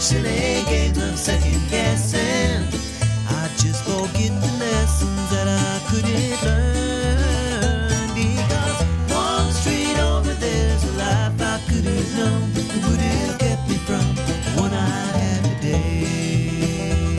silly games of second guessing. I just forget the lessons that I couldn't learn, because one street over there's a life I could have known that would have kept me from the one I have today.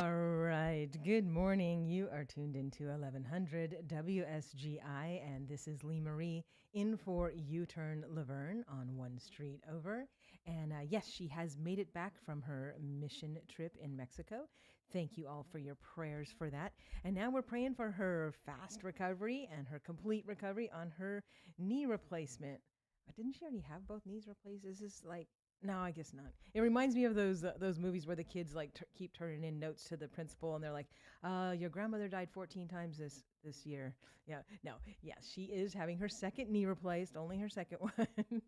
All right. Good morning. You are tuned into 1100 WSGI, and this is Lee Marie in for U-Turn Laverne on One Street Over. And yes, she has made it back from her mission trip in Mexico. Thank you all for your prayers for that. And now we're praying for her fast recovery and her complete recovery on her knee replacement. Didn't she already have both knees replaced? Is this like no, I guess not. It reminds me of those movies where the kids like keep turning in notes to the principal, and they're like, "Your grandmother died 14 times this year." Yeah, no, yes, she is having her second knee replaced, only her second one.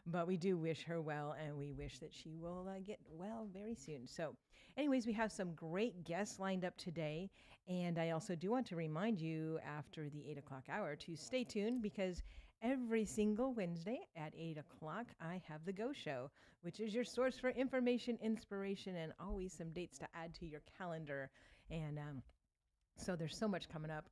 But we do wish her well, and we wish that she will get well very soon. So, anyways, we have some great guests lined up today, and I also do want to remind you after the 8 o'clock hour to stay tuned, because every single Wednesday at 8 o'clock, I have the Go Show, which is your source for information, inspiration, and always some dates to add to your calendar. And so there's so much coming up.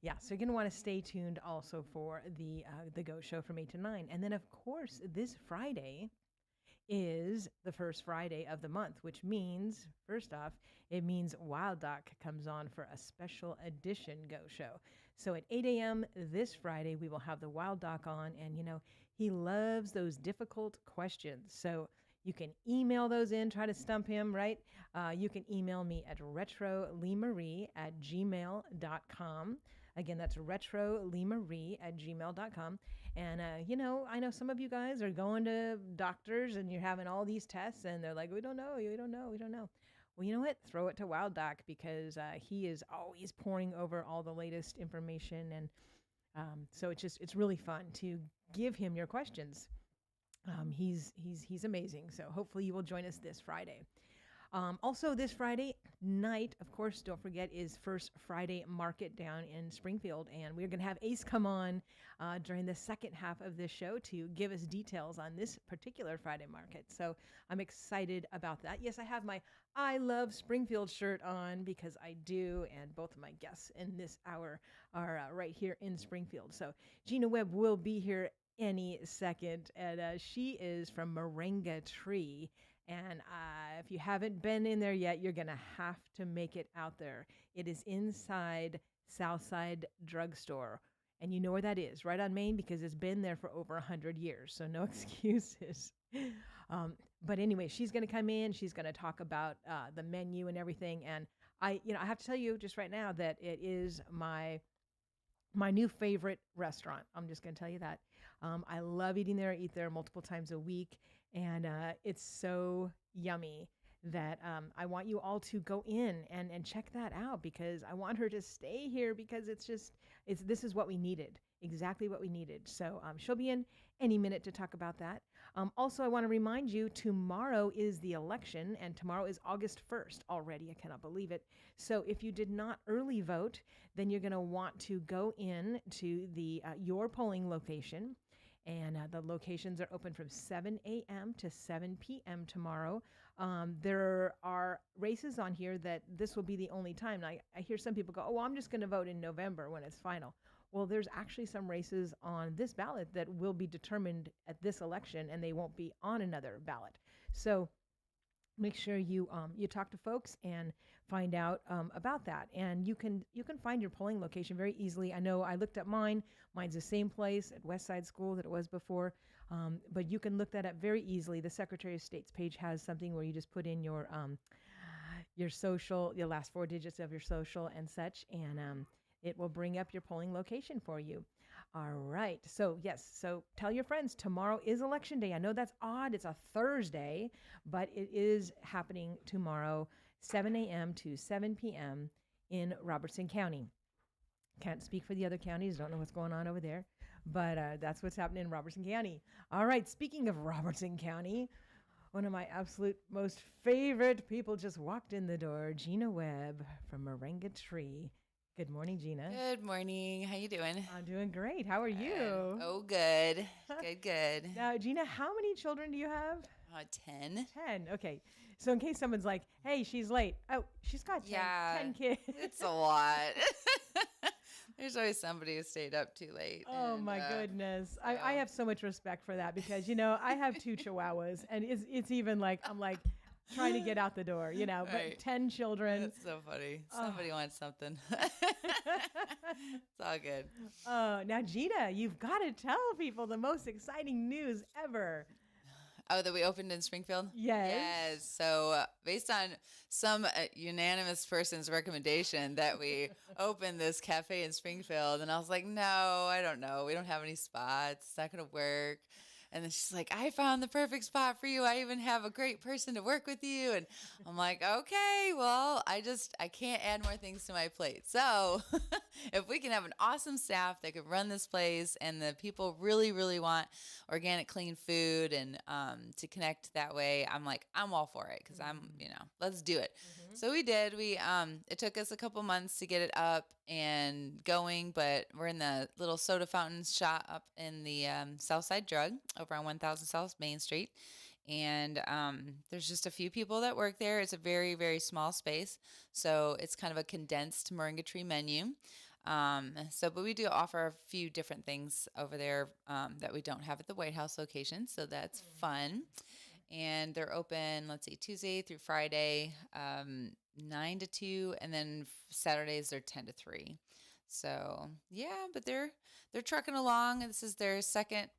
Yeah, so you're going to want to stay tuned also for the Go Show from 8 to 9. And then, of course, this Friday is the first Friday of the month, which means, first off, it means Wild Doc comes on for a special edition Go Show. So at 8 a.m. this Friday, we will have the Wild Doc on, and he loves those difficult questions. So you can email those in, try to stump him, right? You can email me at retroleemarie@gmail.com. Again, that's retroleemarie@gmail.com. And, I know some of you guys are going to doctors and you're having all these tests and they're like, we don't know. Well, you know what? Throw it to Wild Doc, because he is always pouring over all the latest information. And so it's really fun to give him your questions. He's amazing. So hopefully you will join us this Friday. Also, this Friday night, of course, don't forget, is First Friday Market down in Springfield. And we're going to have Ace come on during the second half of this show to give us details on this particular Friday market. So I'm excited about that. Yes, I have my I Love Springfield shirt on, because I do. And both of my guests in this hour are right here in Springfield. So Gina Webb will be here any second. And she is from Moringa Tree. And if you haven't been in there yet, you're going to have to make it out there. It is inside Southside Drugstore. And you know where that is, right on Main, because it's been there for over 100 years. So no excuses. But anyway, she's going to come in. She's going to talk about the menu and everything. And I have to tell you just right now that it is my new favorite restaurant. I'm just going to tell you that. I love eating there. I eat there multiple times a week. And it's so yummy that I want you all to go in and check that out, because I want her to stay here, because this is what we needed, exactly what we needed. So she'll be in any minute to talk about that. Also, I want to remind you, tomorrow is the election, and tomorrow is August 1st already. I cannot believe it. So if you did not early vote, then you're going to want to go in to your polling location. And the locations are open from 7 a.m. to 7 p.m. tomorrow. There are races on here that this will be the only time. Now, I hear some people go, oh, well, I'm just going to vote in November when it's final. Well, there's actually some races on this ballot that will be determined at this election, and they won't be on another ballot. So make sure you talk to folks and find out about that. And you can find your polling location very easily. I know I looked up mine. Mine's the same place at Westside School that it was before. But you can look that up very easily. The Secretary of State's page has something where you just put in your social, your last four digits of your social and such, and it will bring up your polling location for you. All right. So, yes. So tell your friends, tomorrow is Election Day. I know that's odd. It's a Thursday, but it is happening tomorrow, 7 a.m. to 7 p.m. in Robertson County. Can't speak for the other counties. Don't know what's going on over there, but that's what's happening in Robertson County. All right. Speaking of Robertson County, one of my absolute most favorite people just walked in the door, Gina Webb from Moringa Tree. Good morning, Gina. Good morning. How you doing? I'm doing great. How are Good. you? Oh, good. Good. Now, Gina, how many children do you have? 10. 10. Okay. So in case someone's like, hey, she's late. Oh, she's got 10, Yeah, 10 kids. it's a lot. There's always somebody who stayed up too late. Oh and, my goodness. I so- have so much respect for that because, I have two chihuahuas and it's even like, I'm like trying to get out the door, but Right. 10 children. That's so funny. Oh. Somebody wants something. It's all good. Now, Gina, you've got to tell people the most exciting news ever. Oh, that we opened in Springfield? Yes. Yes. So based on some unanimous person's recommendation that we open this cafe in Springfield, and I was like, no, I don't know. We don't have any spots. It's not going to work. And then she's like, I found the perfect spot for you. I even have a great person to work with you. And I'm like, okay, well, I can't add more things to my plate. So if we can have an awesome staff that can run this place and the people really, really want organic, clean food and to connect that way, I'm like, I'm all for it because let's do it. Mm-hmm. So we did. It took us a couple months to get it up and going, but we're in the little soda fountain shop up in the Southside Drug over on 1000 South Main Street. And there's just a few people that work there. It's a very, very small space. So it's kind of a condensed Moringa Tree menu. But we do offer a few different things over there that we don't have at the White House location. So that's fun. And they're open, let's see, Tuesday through Friday, 9 to 2, and then Saturdays they're 10 to 3. So yeah, but they're trucking along. This is their second.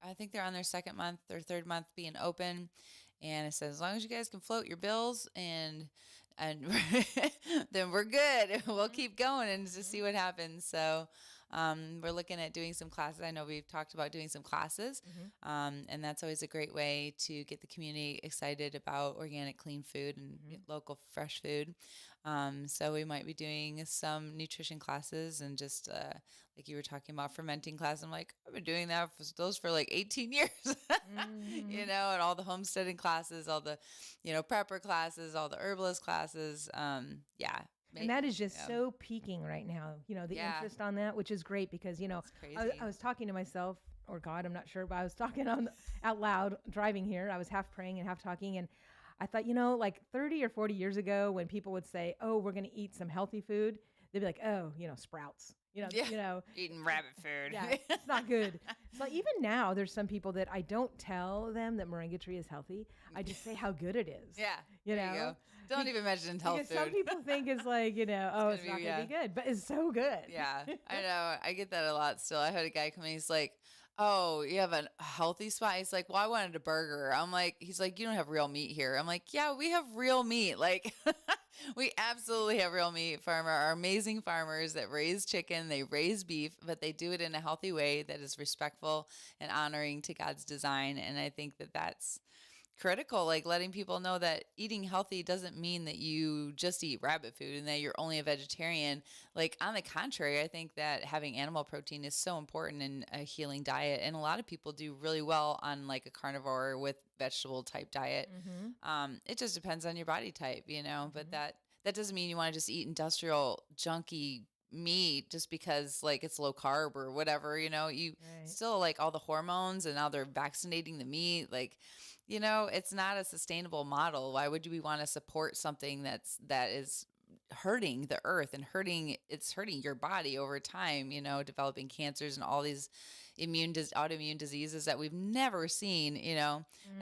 I think they're on their second month or third month being open, and it says as long as you guys can float your bills and then we're good. We'll keep going and just see what happens. So we're looking at doing some classes. I know we've talked about doing some classes, and that's always a great way to get the community excited about organic, clean food and local fresh food. So we might be doing some nutrition classes and just like you were talking about fermenting class. I'm like, I've been doing those for like 18 years, and all the homesteading classes, all the, prepper classes, all the herbalist classes. And that is just so peaking right now, the interest on that, which is great because, It's crazy. I was talking to myself, or God, I'm not sure, but I was talking out loud driving here. I was half praying and half talking. And I thought, like 30 or 40 years ago, when people would say, oh, we're going to eat some healthy food, they'd be like, oh, Sprouts, eating rabbit food. Yeah, it's not good. So even now, there's some people that I don't tell them that Moringa Tree is healthy. I just say how good it is. Yeah. You there you go. Don't even mention health because food. some people think it's like, it's not going to be good, but it's so good. Yeah, I know. I get that a lot still. I had a guy come in, he's like, oh, you have a healthy spot? He's like, well, I wanted a burger. He's like, you don't have real meat here. I'm like, yeah, we have real meat. Like, we absolutely have real meat. Our amazing farmers that raise chicken, they raise beef, but they do it in a healthy way that is respectful and honoring to God's design. And I think that that's critical, like letting people know that eating healthy doesn't mean that you just eat rabbit food and that you're only a vegetarian. Like, on the contrary, I think that having animal protein is so important in a healing diet, and a lot of people do really well on like a carnivore with vegetable type diet. It just depends on your body type, but that doesn't mean you want to just eat industrial junky meat just because like it's low carb or whatever, you still like all the hormones, and now they're vaccinating the meat. Like, it's not a sustainable model. Why would we want to support something that is hurting the earth and hurting your body over time, developing cancers and all these autoimmune diseases that we've never seen,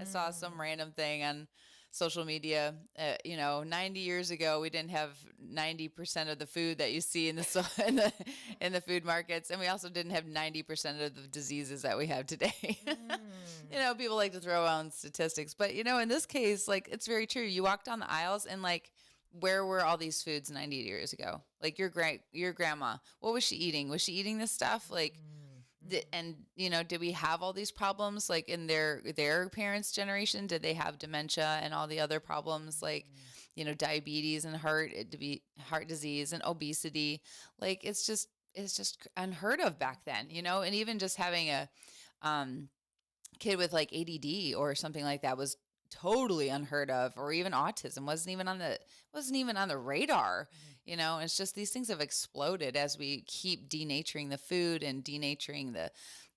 I saw some random thing on social media, 90 years ago, we didn't have 90% of the food that you see in the food markets. And we also didn't have 90% of the diseases that we have today. People like to throw out statistics, but in this case, like, it's very true. You walk down the aisles and like, where were all these foods 90 years ago? Like your grandma, what was she eating? Was she eating this stuff? Like, did we have all these problems like in their parents' generation? Did they have dementia and all the other problems like, diabetes and heart disease and obesity? Like, it's just unheard of back then, and even just having a kid with like ADD or something like that was totally unheard of, or even autism wasn't even on the radar. It's just these things have exploded as we keep denaturing the food and denaturing the,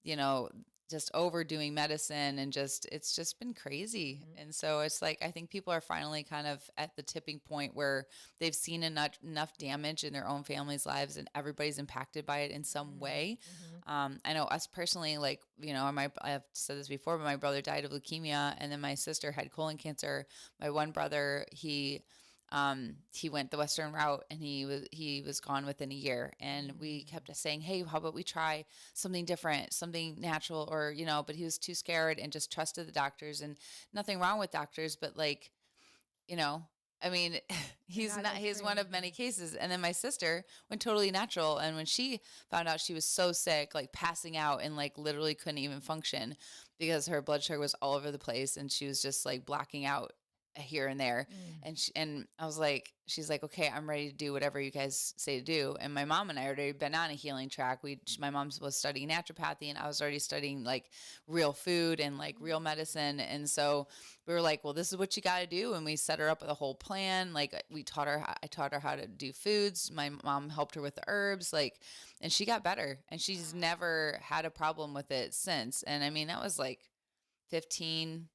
you know, just overdoing medicine, and it's just been crazy. And so it's like, I think people are finally kind of at the tipping point where they've seen enough damage in their own family's lives, and everybody's impacted by it in some way. I know us personally, like, I've said this before, but my brother died of leukemia, and then my sister had colon cancer. My one brother, he went the Western route, and he was gone within a year. And we kept saying, hey, how about we try something different, something natural, or, but he was too scared and just trusted the doctors. And nothing wrong with doctors, but like, I mean, he's one of many cases. And then my sister went totally natural. And when she found out she was so sick, like passing out and like literally couldn't even function because her blood sugar was all over the place, and she was just like blacking out here and there. And I was like, she's like, okay, I'm ready to do whatever you guys say to do. And my mom and I had already been on a healing track. My mom was studying naturopathy, and I was already studying like real food and like real medicine. And so we were like, well, this is what you got to do. And we set her up with a whole plan. Like I taught her how to do foods. My mom helped her with the herbs, and she got better, and she's never had a problem with it since. And I mean, that was like 15,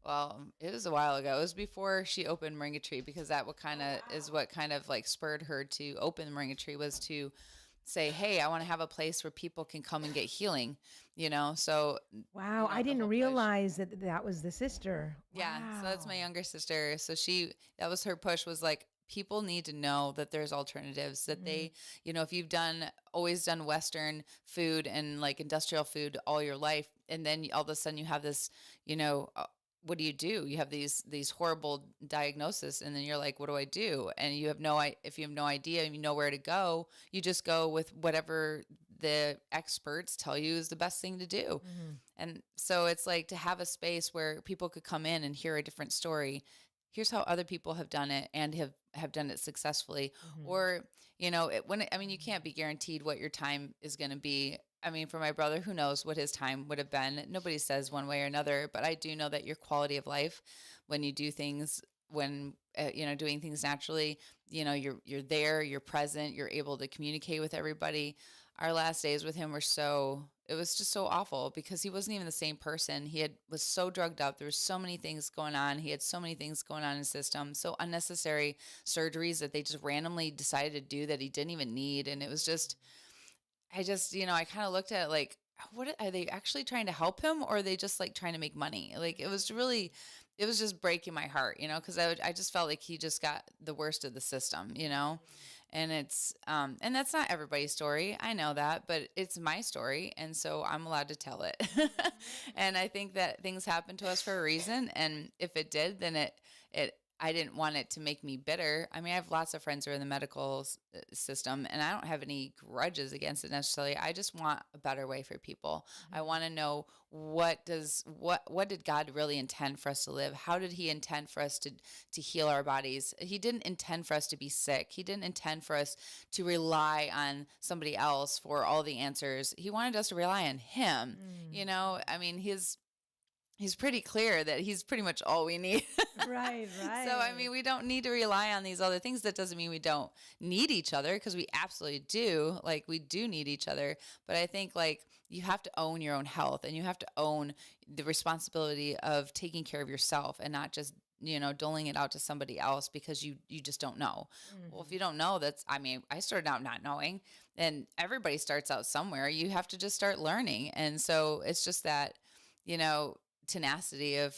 well, it was a while ago. It was before she opened Moringa Tree, because that what kind of like spurred her to open Moringa Tree, was to say, hey, I want to have a place where people can come and get healing, So Wow, I the didn't whole push. realize that was the sister. Yeah, so that's my Wow. younger sister. So that was her push, was like, people need to know that there's alternatives, that they, if you've always done Western food and like industrial food all your life, and then all of a sudden you have this, what do? You have these horrible diagnoses, and then you're like, what do I do? And if you have no idea and you know where to go, you just go with whatever the experts tell you is the best thing to do. And so it's like, to have a space where people could come in and hear a different story. Here's how other people have done it and have done it successfully. Or, you can't be guaranteed what your time is going to be. I mean, for my brother, who knows what his time would have been? Nobody says one way or another, but I do know that your quality of life, when you do things, doing things naturally, you're there, you're present, you're able to communicate with everybody. Our last days with him it was just so awful, because he wasn't even the same person. Was so drugged up. There was so many things going on. He had so many things going on in his system, so unnecessary surgeries that they just randomly decided to do that he didn't even need. And it was just, I kind of looked at it like, what are they actually trying to help him, or are they just like trying to make money? Like, it was just breaking my heart, because I just felt like he just got the worst of the system, and and that's not everybody's story. I know that, but it's my story. And so I'm allowed to tell it. And I think that things happen to us for a reason. And if it did, then I didn't want it to make me bitter. I mean, I have lots of friends who are in the medical system, and I don't have any grudges against it necessarily. I just want a better way for people. I want to know, what did God really intend for us to live? How did he intend for us to heal our bodies? He didn't intend for us to be sick. He didn't intend for us to rely on somebody else for all the answers. He wanted us to rely on him. I mean, he's pretty clear that he's pretty much all we need. Right. So, I mean, we don't need to rely on these other things. That doesn't mean we don't need each other, because we absolutely do. Like, we do need each other. But I think, like, you have to own your own health, and you have to own the responsibility of taking care of yourself, and not just, doling it out to somebody else because you just don't know. Well, if you don't know, I started out not knowing, and everybody starts out somewhere. You have to just start learning. And so it's just that, tenacity of,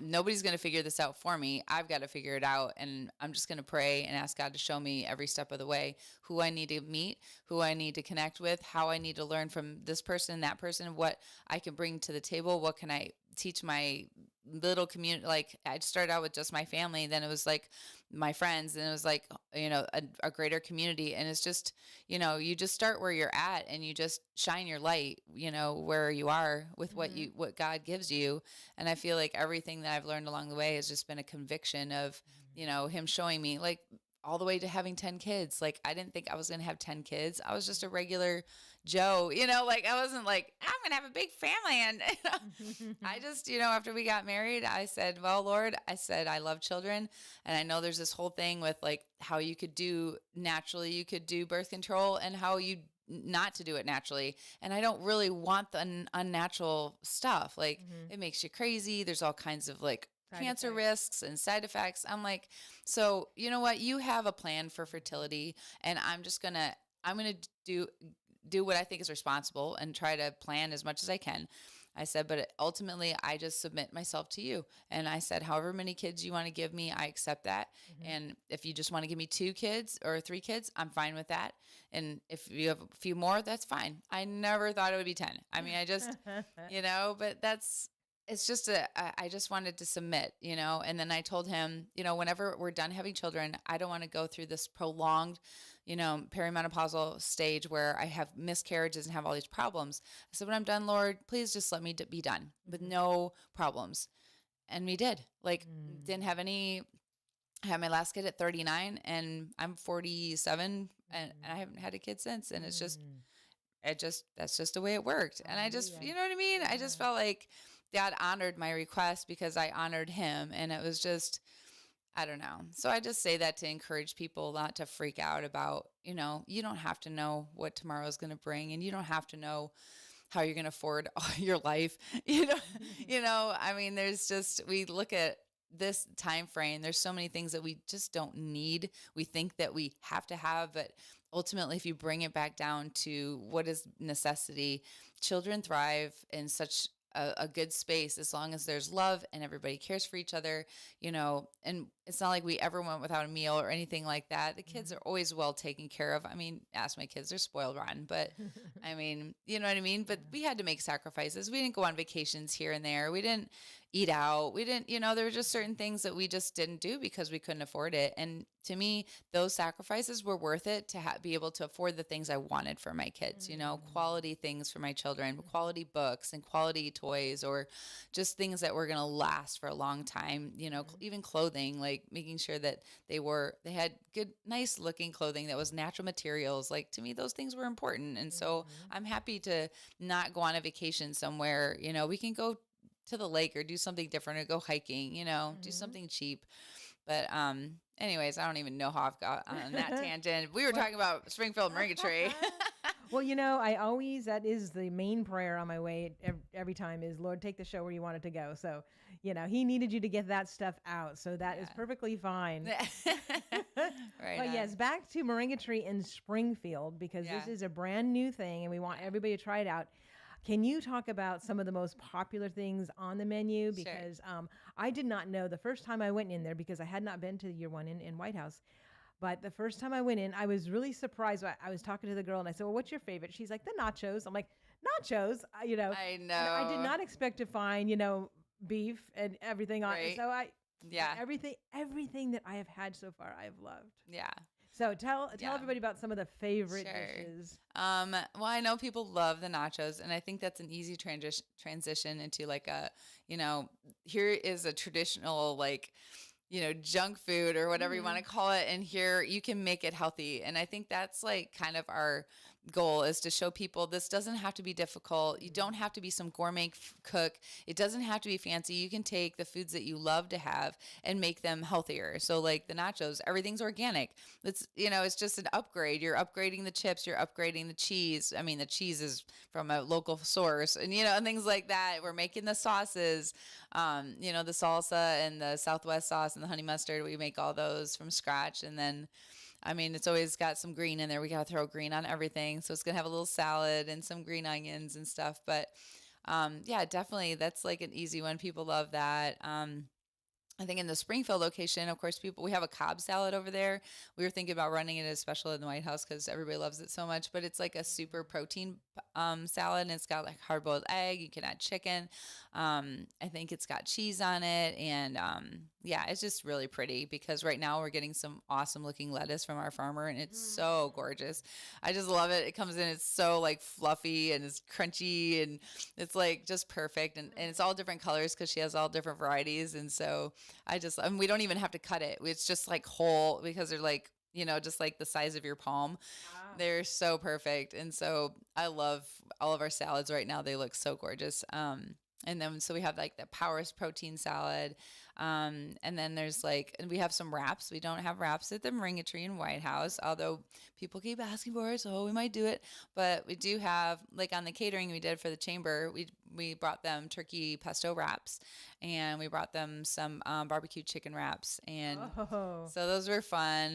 nobody's going to figure this out for me. I've got to figure it out. And I'm just going to pray and ask God to show me every step of the way who I need to meet, who I need to connect with, how I need to learn from this person, that person, what I can bring to the table. What can I teach my little community? Like, I started out with just my family, then it was like my friends, and it was like, a greater community. And it's just, you just start where you're at, and you just shine your light, where you are with what God gives you. And I feel like everything that I've learned along the way has just been a conviction of, him showing me, like, all the way to having 10 kids. Like, I didn't think I was going to have 10 kids. I was just a regular Joe, like, I wasn't like, I'm going to have a big family. And I just, after we got married, I said, well, Lord, I said, I love children. And I know there's this whole thing with like how you could do naturally, you could do birth control, and how you not to do it naturally. And I don't really want the unnatural stuff. Like, it makes you crazy. There's all kinds of like cancer risks and side effects. I'm like, so you know what? You have a plan for fertility, and I'm going to do what I think is responsible and try to plan as much as I can. I said, but ultimately I just submit myself to you. And I said, however many kids you want to give me, I accept that. And if you just want to give me 2 kids or 3 kids, I'm fine with that. And if you have a few more, that's fine. I never thought it would be 10. I mean, I just, but it's just I just wanted to submit, and then I told him, whenever we're done having children, I don't want to go through this prolonged, perimenopausal stage where I have miscarriages and have all these problems. I said, when I'm done, Lord, please just let me be done with no problems. And we did. Like, didn't have any. I had my last kid at 39, and I'm 47, and I haven't had a kid since. And it's just, that's just the way it worked. And I just, you know what I mean? I just felt like God honored my request because I honored him. And it was just, I don't know. So I just say that to encourage people not to freak out about, you don't have to know what tomorrow is going to bring, and you don't have to know how you're going to afford your life. I mean, we look at this time frame, there's so many things that we just don't need. We think that we have to have, but ultimately, if you bring it back down to what is necessity, children thrive in such a good space as long as there's love and everybody cares for each other, and it's not like we ever went without a meal or anything like that. The kids are always well taken care of. I mean, ask my kids, they're spoiled rotten, but I mean, you know what I mean? But we had to make sacrifices. We didn't go on vacations here and there. We didn't eat out. We didn't, there were just certain things that we just didn't do because we couldn't afford it. And to me, those sacrifices were worth it to be able to afford the things I wanted for my kids, quality things for my children, quality books and quality toys, or just things that were going to last for a long time, even clothing, like making sure that they had good, nice looking clothing that was natural materials. Like, to me, those things were important. And so I'm happy to not go on a vacation somewhere. We can go to the lake or do something different, or go hiking, do something cheap. But anyways, I don't even know how I've got on that tangent. We were talking about Springfield Tree. Well, that is the main prayer on my way every time is, Lord, take the show where you want it to go. So, he needed you to get that stuff out. So that is perfectly fine. Right. But yes, back to Moringa Tree in Springfield, because this is a brand new thing and we want everybody to try it out. Can you talk about some of the most popular things on the menu? Because I did not know the first time I went in there, because I had not been to year one in White House. But the first time I went in, I was really surprised. I was talking to the girl and I said, well, what's your favorite? She's like, the nachos. I'm like, nachos? I know. I did not expect to find, beef and everything on it. So everything that I have had so far, I have loved. Yeah. So tell everybody about some of the favorite dishes. Well, I know people love the nachos, and I think that's an easy transition into like here is a traditional junk food or whatever you want to call it, and here you can make it healthy. And I think that's like kind of our goal, is to show people this doesn't have to be difficult. You don't have to be some gourmet cook. It doesn't have to be fancy. You can take the foods that you love to have and make them healthier. So like the nachos, everything's organic. It's just an upgrade. You're upgrading the chips, you're upgrading the cheese. I mean, the cheese is from a local source, and and things like that. We're making the sauces, the salsa and the Southwest sauce and the honey mustard. We make all those from scratch. And then it's always got some green in there. We got to throw green on everything. So it's going to have a little salad and some green onions and stuff. But definitely that's like an easy one. People love that. I think in the Springfield location, of course, we have a Cobb salad over there. We were thinking about running it as special in the White House because everybody loves it so much, but it's like a super protein salad, and it's got like hard-boiled egg. You can add chicken. I think it's got cheese on it, and it's just really pretty because right now we're getting some awesome looking lettuce from our farmer, and it's so gorgeous. I just love it. It comes in, it's so like fluffy and it's crunchy, and it's like just perfect, and it's all different colors because she has all different varieties, and so we don't even have to cut it. It's just like whole because they're like just like the size of your palm. Wow. They're so perfect. And so I love all of our salads right now. They look so gorgeous. And then so we have like the Powers protein salad. And then there's like, and we have some wraps. We don't have wraps at the Moringa Tree in White House, although people keep asking for it, so we might do it. But we do have, like on the catering we did for the chamber, we brought them turkey pesto wraps, and we brought them some barbecue chicken wraps, and Oh. so those were fun.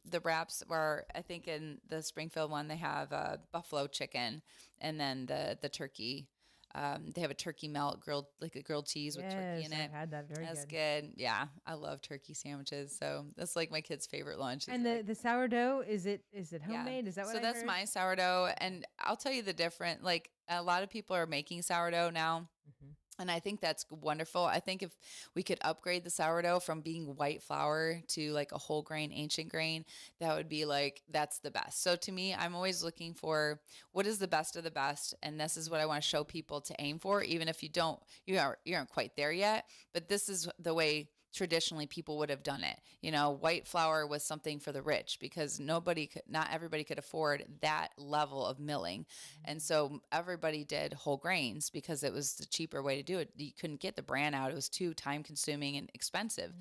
The wraps were, I think, in the Springfield one they have buffalo chicken, and then the turkey. They have a turkey melt grilled, like a grilled cheese with turkey in Yes, it. I've had that. Very That's good. good. Yeah, I love turkey sandwiches. So that's like my kid's favorite lunch. And the sourdough, is it Yeah. homemade? Is that what So I that's heard? my sourdough, and I'll tell you the different. Like a lot of people are making sourdough now. Mhm. And I think that's wonderful. I think if we could upgrade the sourdough from being white flour to like a whole grain, ancient grain, that would be like, that's the best. So to me, I'm always looking for what is the best of the best. And this is what I want to show people to aim for, even if you aren't quite there yet. But this is the way traditionally people would have done it. White flour was something for the rich because not everybody could afford that level of milling. And so everybody did whole grains because it was the cheaper way to do it. You couldn't get the bran out. It was too time consuming and expensive.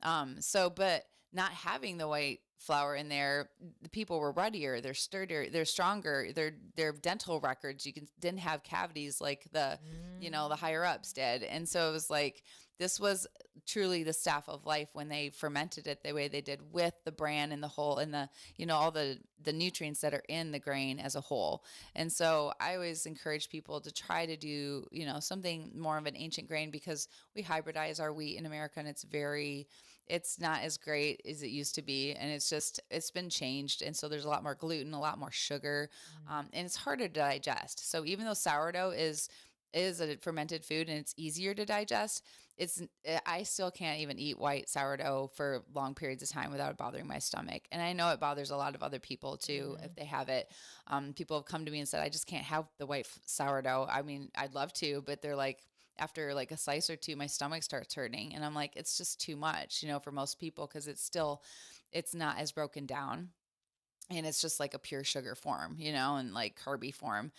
But not having the white flour in there, the people were ruddier, they're sturdier, they're stronger, their dental records, didn't have cavities like the higher ups did. And so it was like, this was truly the staff of life when they fermented it the way they did with the bran and the whole and the, all the nutrients that are in the grain as a whole. And so I always encourage people to try to do, something more of an ancient grain because we hybridize our wheat in America and it's not as great as it used to be. And it's been changed. And so there's a lot more gluten, a lot more sugar, and it's harder to digest. So even though sourdough is a fermented food and it's easier to digest, I still can't even eat white sourdough for long periods of time without it bothering my stomach. And I know it bothers a lot of other people too if they have it. People have come to me and said, I just can't have the white sourdough. I mean, I'd love to, but they're like, after like a slice or two, my stomach starts hurting. And I'm like, it's just too much, for most people because it's not as broken down. And it's just like a pure sugar form, and like carby form.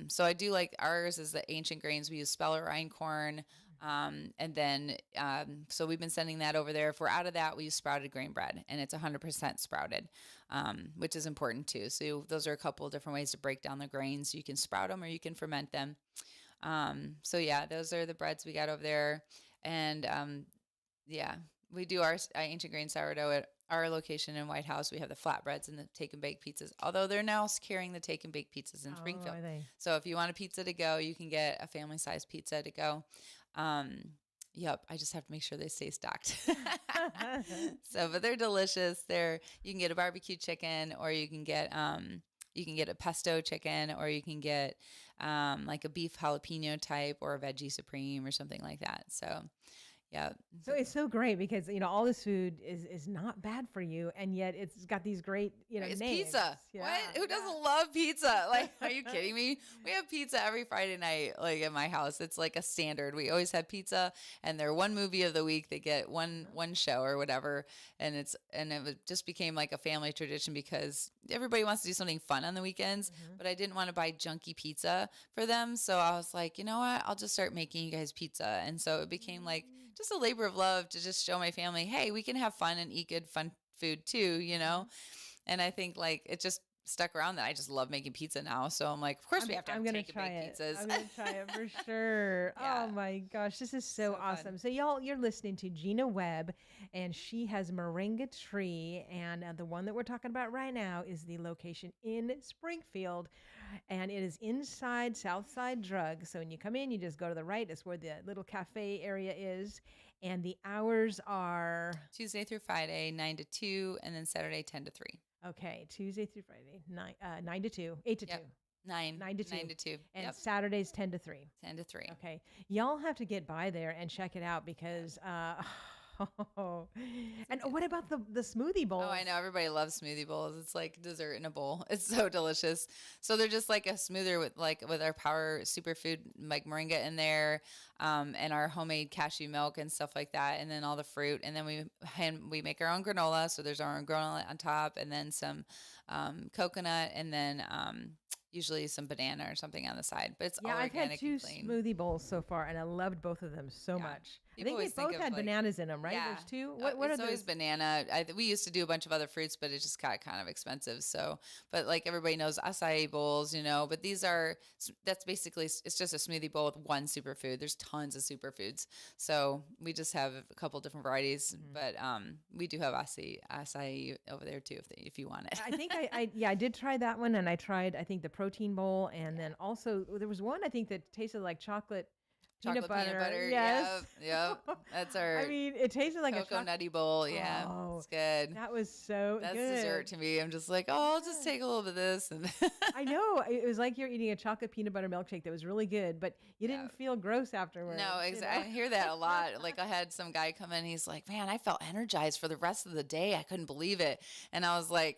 So I do like ours is the ancient grains. We use speller einkorn. And then, so we've been sending that over there. If we're out of that, we use sprouted grain bread and it's 100% sprouted, which is important too. So those are a couple of different ways to break down the grains. You can sprout them or you can ferment them. So yeah, those are the breads we got over there. And, yeah, we do our ancient grain sourdough at our location in White House. We have the flatbreads and the take and bake pizzas, although they're now carrying the take and bake pizzas in Springfield. Are they? So if you want a pizza to go, you can get a family size pizza to go. Yep. I just have to make sure they stay stocked. But they're delicious. You can get a barbecue chicken or you can get a pesto chicken or you can get, like a beef jalapeno type or a veggie supreme or something like that. So yeah. So it's so great because all this food is not bad for you, and yet it's got these great It's names. pizza. Yeah, What? Who doesn't love pizza? Like, are you kidding me? We have pizza every Friday night, like at my house. It's like a standard. We always have pizza, and they're one movie of the week. They get one show or whatever, and just became like a family tradition because everybody wants to do something fun on the weekends. But I didn't want to buy junky pizza for them, so I was like, you know what? I'll just start making you guys pizza, and so it became like just a labor of love to just show my family, hey, we can have fun and eat good, fun food too, And I think like it just stuck around that I just love making pizza now. So I'm like, of course we have to have take and bake pizzas. I'm going to try it for sure. Yeah. Oh my gosh, this is so awesome. fun. So y'all, you're listening to Gina Webb, and she has Moringa Tree, and the one that we're talking about right now is the location in Springfield, and it is inside Southside Drug. So when you come in, you just go to the right. It's where the little cafe area is, and the hours are Tuesday through Friday, 9 to 2, and then Saturday, 10 to 3. okay. Tuesday through Friday, 9 to 2, 8 to Yep. 2. 9 to 2. 9 to 2. And Yep. Saturdays 10 to 3. 10 to 3. Okay. Y'all have to get by there and check it out because Oh, and what about the smoothie bowls? Oh, I know. Everybody loves smoothie bowls. It's like dessert in a bowl. It's so delicious. So they're just like a smoother with our power superfood like moringa in there, and our homemade cashew milk and stuff like that, and then all the fruit, and then we make our own granola. So there's our own granola on top, and then some coconut, and then usually some banana or something on the side. But it's Yeah, all I've had organic 2 and clean. smoothie bowls so far, and I loved both of them so Yeah. much. I People think they always think both of, had like- bananas in them, right? Yeah. There's 2. What are It's always those? banana. We used to do a bunch of other fruits, but it just got kind of expensive. So, but like everybody knows acai bowls, but that's basically, it's just a smoothie bowl with one superfood. There's tons of superfoods. So we just have a couple different varieties, but we do have acai over there too, if you want it. I think I did try that one, and I tried, I think, the protein bowl, and then also there was one I think that tasted like chocolate peanut butter. Yes. Yep. That's our I mean, it tasted like a cocoa chocolate. nutty bowl. Yeah. Oh, It's good. That was so That's good. dessert to me. I'm just like, oh, I'll just take a little bit of this. And I know. It was like you're eating a chocolate peanut butter milkshake that was really good, but you didn't feel gross afterwards. No, exactly. I hear that a lot. Like I had some guy come in, he's like, man, I felt energized for the rest of the day. I couldn't believe it. And I was like,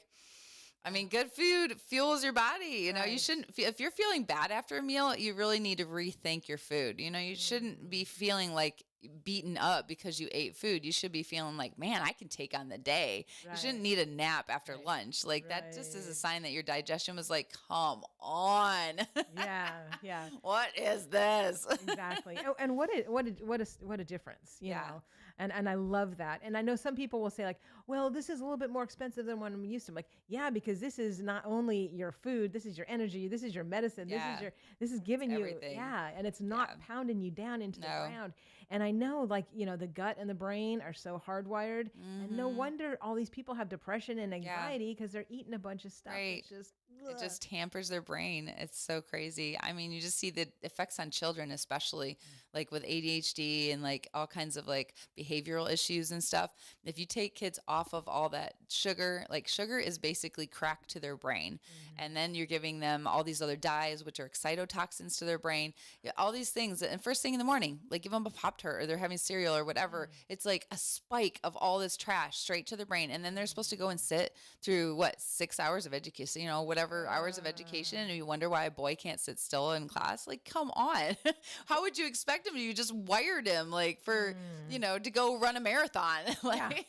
I mean, good food fuels your body. You Right. shouldn't, if you're feeling bad after a meal, you really need to rethink your food. You shouldn't be feeling like beaten up because you ate food. You should be feeling like, man, I can take on the day. You shouldn't Right. need a nap after Right. lunch. Like that just is a Right. sign that your digestion was like, come on. Yeah. What is this? Exactly. Oh, and what a difference, you Yeah. know. And I love that. And I know some people will say like, well, this is a little bit more expensive than what I'm used to. I'm like, yeah, because this is not only your food, this is your energy, this is your medicine, Yeah. this is giving you, everything. and it's not Yeah. pounding you down into the No. ground. And I know, like, the gut and the brain are so hardwired, and no Mhm. wonder all these people have depression and anxiety because they're eating a bunch of stuff. Right. It's just, It just hampers their brain. It's so crazy. I mean, you just see the effects on children, especially like with ADHD and like all kinds of like behavioral issues and stuff. If you take kids off of all that sugar, like sugar is basically crack to their brain. And then you're giving them all these other dyes, which are excitotoxins to their brain, all these things. And first thing in the morning, like give them a Pop-Tart or they're having cereal or whatever. It's like a spike of all this trash straight to their brain. And then they're supposed to go and sit through 6 hours of education, whatever hours of education. And you wonder why a boy can't sit still in class. Like, come on. How would you expect him? You just wired him like for, to go run a marathon. Like,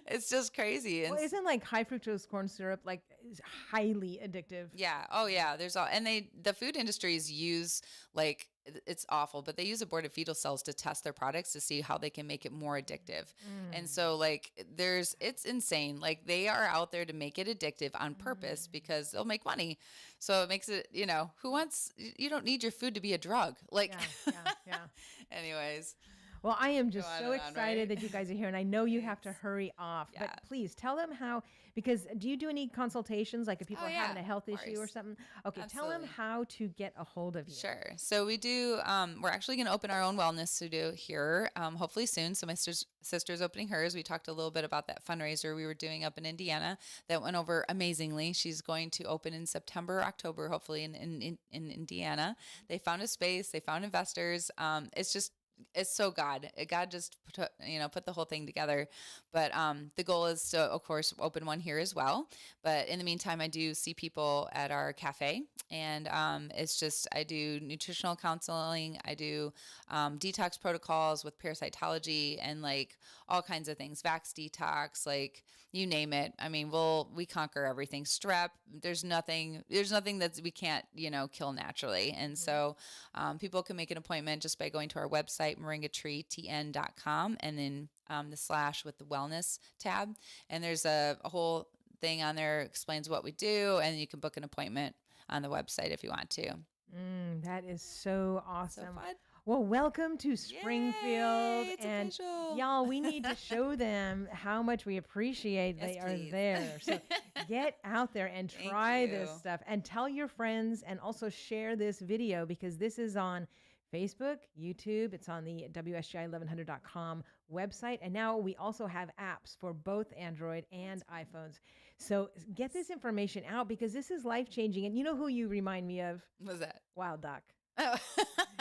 it's just crazy. And well, isn't like high fructose corn syrup like is highly addictive? yeah. Oh yeah. There's all, and the food industries use like, it's awful, but they use aborted fetal cells to test their products to see how they can make it more addictive. And so like it's insane. Like they are out there to make it addictive on purpose because they'll make money. So it makes it, you don't need your food to be a drug. Like, Yeah. anyways. Well, I am just on so and on, excited right? that you guys are here, and I know you have to hurry off. Yeah. But please tell them how, because do you do any consultations, like if people Oh, are yeah, having a health of issue or course. something? Okay, tell them Absolutely. how to get a hold of you. Sure. So we do, we're actually going to open our own wellness studio here, hopefully soon. So my sister's opening hers. We talked a little bit about that fundraiser we were doing up in Indiana that went over amazingly. She's going to open in September, October, hopefully in Indiana. They found a space, they found investors. It's so God just put the whole thing together. But the goal is to, of course, open one here as well. But in the meantime, I do see people at our cafe, and I do nutritional counseling. I do detox protocols with parasitology and like all kinds of things, Vax detox, like you name it. I mean, we conquer everything. Strep, there's nothing that we can't, kill naturally. And so people can make an appointment just by going to our website, moringatreetn.com, and then the / with the wellness tab. And there's a whole thing on there explains what we do, and you can book an appointment on the website if you want to. That is so awesome. So fun. Well, welcome to Springfield. Yay, it's and official. y'all, we need to show them how much we appreciate they Yes, are please. there. So get out there and Thank try this you. stuff and tell your friends, and also share this video because this is on Facebook, YouTube. It's on the WSGI1100.com website. And now we also have apps for both Android and iPhones. So get this information out because this is life-changing. And you know who you remind me of? What was that? Wild Doc. Oh.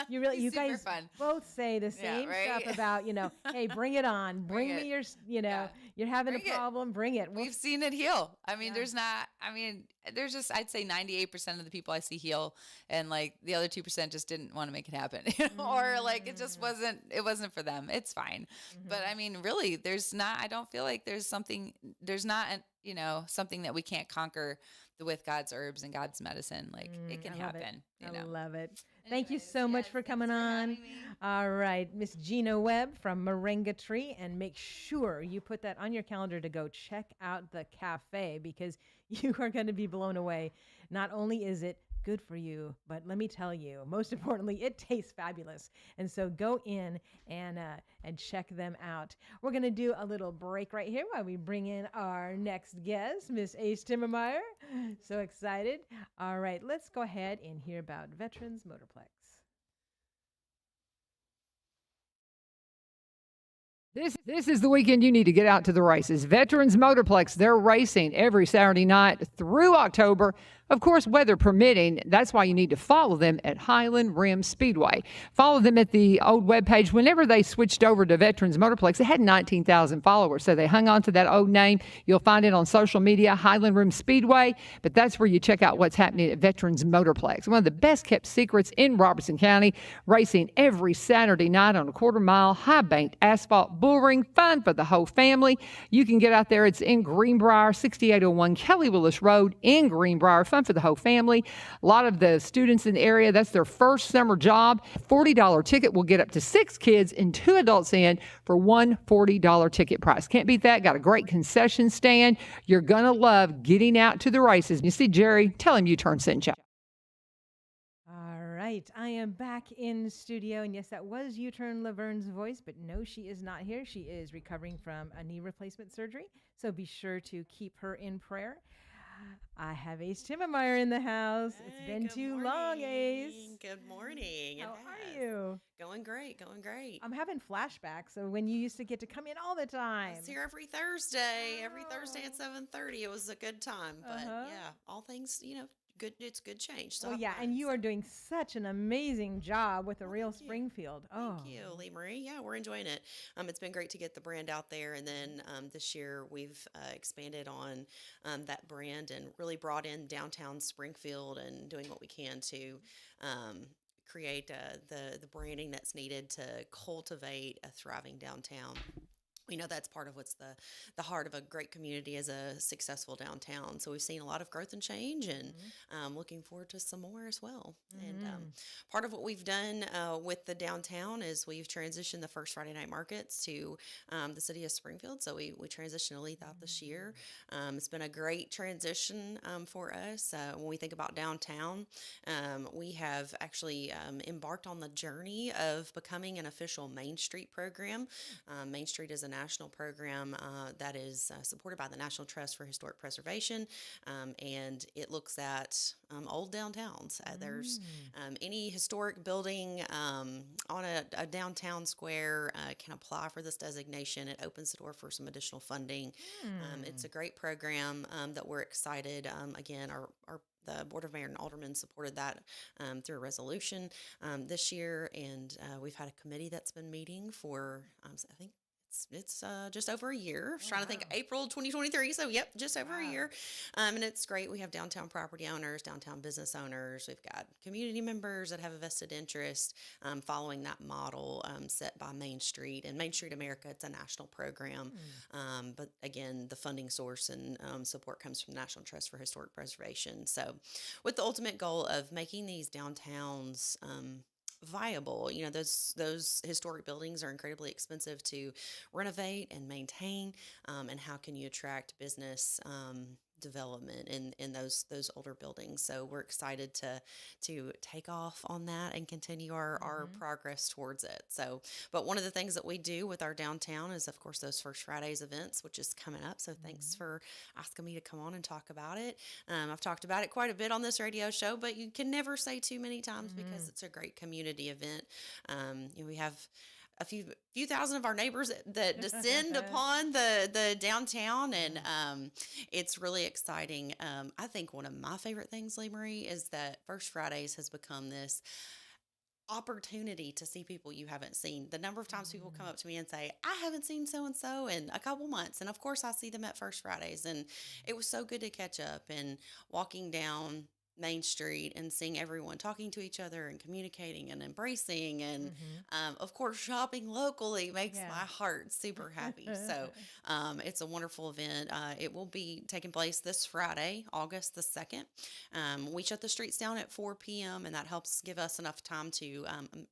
You really, He's you super guys fun. both say the Yeah, same right? stuff about, hey, bring it on. Bring Bring me it. your, Yeah. you're having a Bring it. problem. Bring it. We've seen it heal. I mean, Yeah. there's just, I'd say 98% of the people I see heal, and like the other 2% just didn't want to make it happen, or like it wasn't for them. It's fine. But I mean, really, I don't feel like there's not, something that we can't conquer with God's herbs and God's medicine. Like it can I love it. happen, I love it. Thank you Anyways, so much yes, for thanks coming for on. having me. All right, Miss Gina Webb from Moringa Tree, and make sure you put that on your calendar to go check out the cafe, because you are going to be blown away. Not only is it good for you, but let me tell you, most importantly, it tastes fabulous. And so go in and check them out. We're going to do a little break right here while we bring in our next guest, Miss Ace Timmermeyer. So excited. All right, let's go ahead and hear about Veterans Motorplex. This is the weekend you need to get out to the races. Veterans Motorplex, they're racing every Saturday night through October. Of course, weather permitting. That's why you need to follow them at Highland Rim Speedway. Follow them at the old webpage. Whenever they switched over to Veterans Motorplex, they had 19,000 followers, so they hung on to that old name. You'll find it on social media, Highland Rim Speedway, but that's where you check out what's happening at Veterans Motorplex. One of the best kept secrets in Robertson County, racing every Saturday night on a quarter-mile, high-banked asphalt bull ring, fun for the whole family. You can get out there. It's in Greenbrier, 6801 Kelly Willis Road in Greenbrier. Fun for the whole family. A lot of the students in the area, that's their first summer job. $40 ticket will get up to 6 kids and 2 adults in for one $40 ticket price. Can't beat that. Got a great concession stand. You're going to love getting out to the races. You see Jerry, tell him you turn sent you. All right, I am back in studio, and yes, that was U-Turn Laverne's voice, but no, she is not here. She is recovering from a knee replacement surgery, so be sure to keep her in prayer. I have Ace Timmermeyer in the house. Hey, It's been good too long, Ace. Good morning. How are you? Going great, going great. I'm having flashbacks of when you used to get to come in all the I time. was here every Thursday at 7:30. It was a good time, but yeah, all things, good. It's good change. So Oh, yeah, and you are doing such an amazing job with the Real thank you. Springfield. Thank you, Lee Marie. Yeah, we're enjoying it. It's been great to get the brand out there, and then this year we've expanded on that brand and really brought in downtown Springfield and doing what we can to create the branding that's needed to cultivate a thriving downtown. We know that's part of what's the heart of a great community is a successful downtown. So we've seen a lot of growth and change, and looking forward to some more as well. And part of what we've done with the downtown is we've transitioned the first Friday night markets to the city of Springfield. So we transitioned to Lethe out this year. It's been a great transition for us. When we think about downtown, we have actually embarked on the journey of becoming an official Main Street program. Main Street is a national program that is supported by the National Trust for Historic Preservation, and it looks at old downtowns. There's any historic building on a downtown square can apply for this designation. It opens the door for some additional funding. It's a great program that we're excited. Again, the Board of Mayor and Aldermen supported that through a resolution this year, and we've had a committee that's been meeting for, I think, it's just over a year. I was trying to think April 2023. So, yep, just over a year. And it's great. We have downtown property owners, downtown business owners. We've got community members that have a vested interest following that model set by Main Street. And Main Street America, it's a national program. But again, the funding source and support comes from the National Trust for Historic Preservation. So, with the ultimate goal of making these downtowns viable. Those historic buildings are incredibly expensive to renovate and maintain, and how can you attract business development in those older buildings? So we're excited to take off on that and continue our progress towards it. So, but one of the things that we do with our downtown is, of course, those First Fridays events, which is coming up. So thanks for asking me to come on and talk about it. I've talked about it quite a bit on this radio show, but you can never say too many times because it's a great community event. We have a few thousand of our neighbors that descend upon the downtown, and it's really exciting. I think one of my favorite things, Lee Marie, is that First Fridays has become this opportunity to see people you haven't seen. The number of times people come Mm. up to me and say, I haven't seen so and so in a couple months. And of course, I see them at First Fridays. And it was so good to catch up and walking down Main Street and seeing everyone talking to each other and communicating and embracing. And Mhm. of course, shopping locally makes Yeah. my heart super happy. So it's a wonderful event. It will be taking place this Friday, August the 2nd. We shut the streets down at 4 p.m., and that helps give us enough time to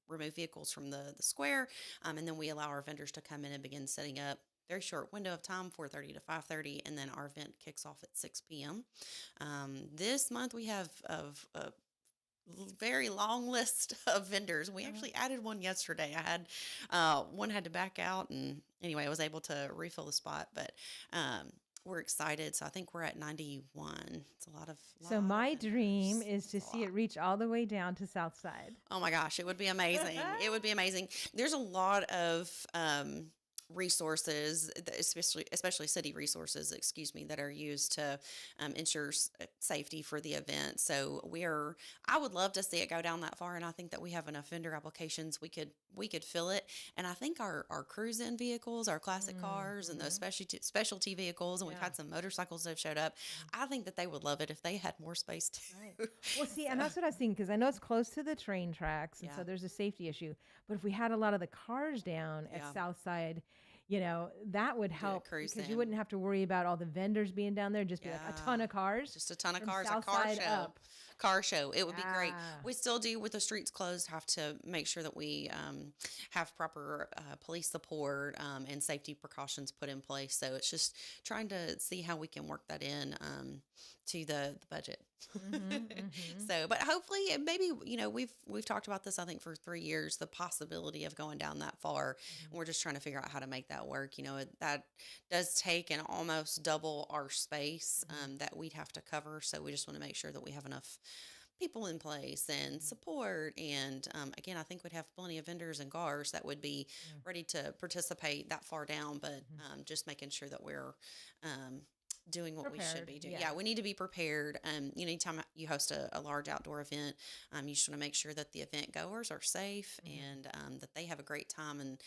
remove vehicles from the square. And then we allow our vendors to come in and begin setting up. Very short window of time, 4:30 to 5:30, and then our event kicks off at 6 p.m. This month we have a very long list of vendors. We actually added one yesterday. I had one had to back out, and anyway, I was able to refill the spot. But we're excited. So I think we're at 91. It's a lot of. So lot my of dream vendors. is to It's a see lot. it reach all the way down to South Side. Oh my gosh, it would be amazing. It would be amazing. There's a lot of resources, especially city resources, excuse me, that are used to ensure safety for the event. So I would love to see it go down that far, and I think that we have enough vendor applications we could fill it. And I think our cruise-in vehicles, our classic cars, and those specialty vehicles, and we've Yeah. had some motorcycles that have showed up. I think that they would love it if they had more space too. Right. Well, see, and that's what I was thinking because I know it's close to the train tracks, and so Yeah. there's a safety issue. But if we had a lot of the cars down at Yeah. South Side, that would Do a help cruise because you in. wouldn't have to worry about all the vendors being down there. Just be like a ton Yeah. of cars. Just a ton of from cars, a South car Side show. up. Car show. It would be great. Yeah. We still do, with the streets closed, have to make sure that we have proper police support and safety precautions put in place. So it's just trying to see how we can work that in to the budget. So, but hopefully, and maybe we've talked about this, I think, for 3 years, the possibility of going down that far. And we're just trying to figure out how to make that work. That does take and almost double our space that we'd have to cover. So we just want to make sure that we have enough people in place and support. And again, I think we'd have plenty of vendors and cars that would be ready to participate that far down, but just making sure that we're doing what we should Prepared, be doing. yeah. Yeah, we need to be prepared. Anytime you host a large outdoor event, you just want to make sure that the event goers are safe and that they have a great time. And,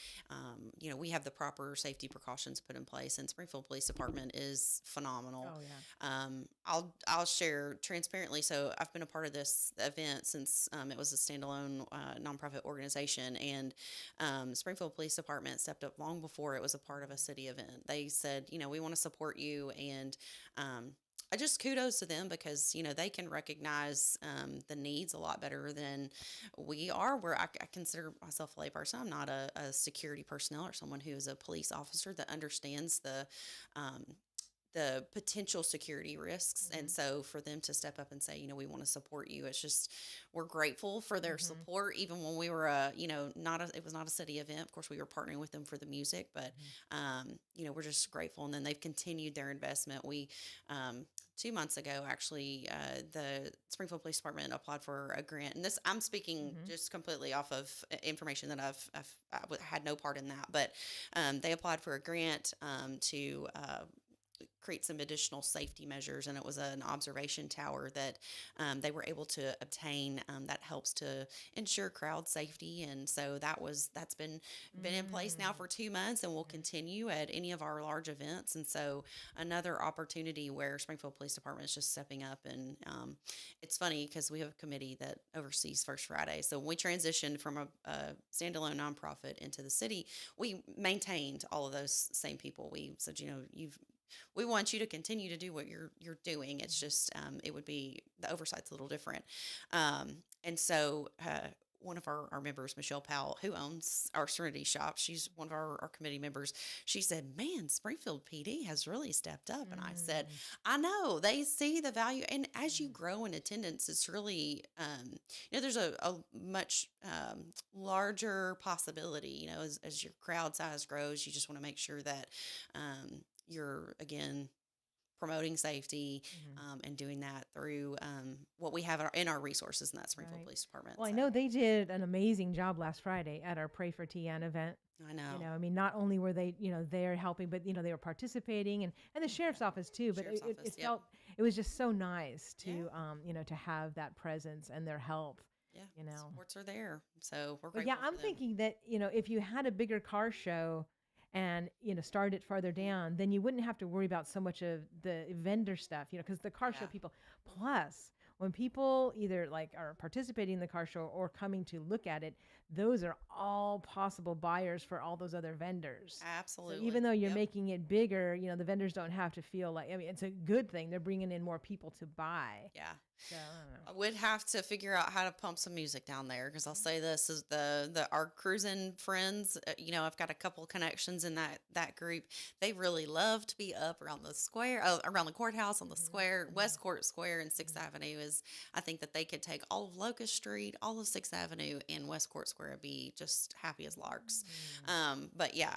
we have the proper safety precautions put in place. And Springfield Police Department is phenomenal. Oh yeah. I'll share transparently. So I've been a part of this event since it was a standalone nonprofit organization, and Springfield Police Department stepped up long before it was a part of a city event. They said, we want to support you, and I just kudos to them because they can recognize the needs a lot better than we are. Where I consider myself a layperson, I'm not a security personnel or someone who is a police officer that understands the potential security risks. And so for them to step up and say, we want to support you, it's just, we're grateful for their support. Even when we were, it was not a city event. Of course, we were partnering with them for the music, but, we're just grateful. And then they've continued their investment. We, 2 months ago, actually, the Springfield Police Department applied for a grant. And this, I'm speaking just completely off of information that I had no part in that, but they applied for a grant to create some additional safety measures, and it was an observation tower that they were able to obtain that helps to ensure crowd safety. And so that's been in place now for 2 months, and will continue at any of our large events. And so another opportunity where Springfield Police Department is just stepping up. And it's funny because we have a committee that oversees First Friday. So when we transitioned from a standalone nonprofit into the city, we maintained all of those same people. We said, we want you to continue to do what you're doing. It's just it would be, the oversight's a little different. And so one of our members, Michelle Powell, who owns our Serenity Shop, she's one of our committee members. She said, "Man, Springfield PD has really stepped up." And I said, "I know, they see the value. And as you grow in attendance, it's really, there's a much larger possibility, as your crowd size grows. You just want to make sure that you're, again, promoting safety and doing that through what we have in our resources, and that's Springfield Right. Police Department. Well, I So, know they did an amazing job last Friday at our Pray for TN event. I know. I mean, not only were they, they're helping, but they were participating, and the sheriff's office too. But Sheriff's it office, yep. felt, it was just so nice to, Yeah. to have that presence and their help. Yeah. You know. Supports are there. So we're But grateful yeah, I'm for them. thinking that, if you had a bigger car show and, started it farther down, then you wouldn't have to worry about so much of the vendor stuff, because the car show Yeah. people, plus when people either like are participating in the car show or coming to look at it, those are all possible buyers for all those other vendors. So Absolutely. even though you're Yep. making it bigger, the vendors don't have to feel like, it's a good thing. They're bringing in more people to buy. Yeah. So I don't know. I would have to figure out how to pump some music down there because I'll say this is the our cruising friends. I've got a couple connections in that group. They really love to be up around the square, around the courthouse on the square, West Court Square and Sixth Avenue. Is I think that they could take all of Locust Street, all of Sixth Avenue, and West Court Square and be just happy as larks. But yeah,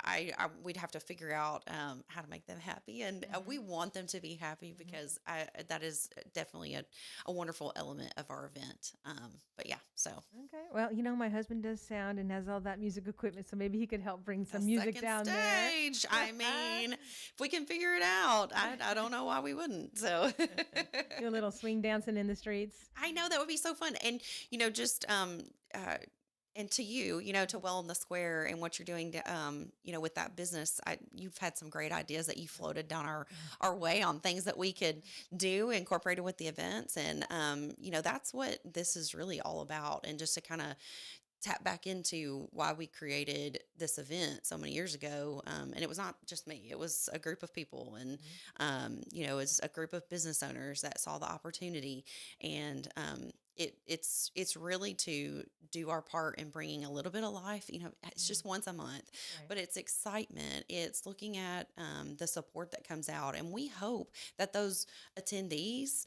we'd have to figure out how to make them happy, and we want them to be happy because that is definitely a wonderful element of our event. But yeah, so Okay. Well, my husband does sound and has all that music equipment, so maybe he could help bring a some music second down there. stage. I mean, if we can figure it out, I don't know why we wouldn't. So Do a little swing dancing in the streets. I know that would be so fun, and just and to you, to Well in the Square and what you're doing to, with that business, you've had some great ideas that you floated down our way on things that we could do incorporated with the events. And, that's what this is really all about. And just to kind of tap back into why we created this event so many years ago. And it was not just me, it was a group of people and, it's a group of business owners that saw the opportunity. And, it's really to do our part in bringing a little bit of life. It's just once a month, Right. but it's excitement. It's looking at the support that comes out, and we hope that those attendees,